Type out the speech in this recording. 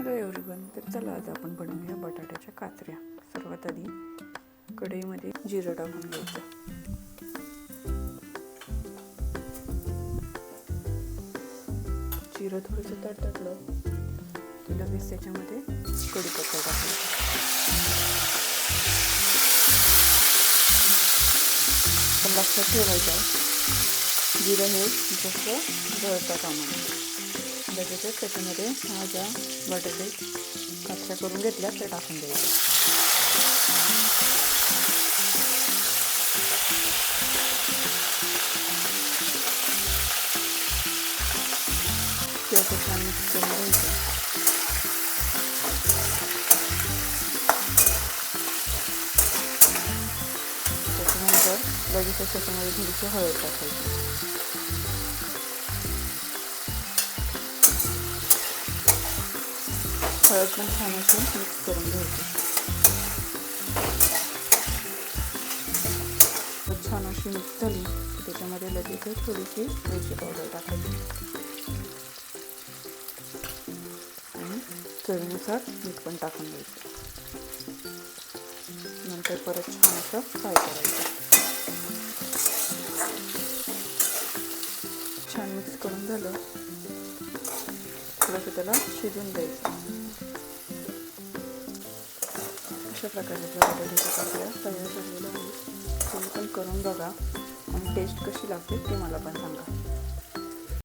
Hello everyone. तर चला आज आपण बनवूया बटाट्याच्या काचऱ्या. सर्वात आधी कढईमध्ये जिरं टाकून घ्यायचं. जिरं थोडंसं तडतडलं की लगेच त्याच्यामध्ये कढीपत्ता टाकायचा. पण लक्षात ठेवायचं जिरं हे जसं जळता कामा नये. लगेचच त्याच्यामध्ये हा ज्या बटाटे काचऱ्या करून घेतल्या त्या टाकून द्यायच्या. ते असं छान मिक्स करून घ्यायचं. त्याच्यानंतर लगेचच त्याच्यामध्ये थोडीशी हळद टाकायची. हळद पण छान अशी मिक्स करून घ्यायची. छान अशी मिक्स झाली त्याच्यामध्ये लगेच थोडीशी मिरची पावडर टाकायची आणि चवीनुसार मीठ पण टाकून द्यायचं. नंतर परत छान असं फ्राय करायचं. छान मिक्स करून झालं थोडंसं त्याला शिजून द्यायचं. अशा प्रकारे बटाट्याच्या काचऱ्या तयार झालेल्या आहेत. तुम्ही पण करून बघा आणि टेस्ट कशी लागते ते मला पण सांगा.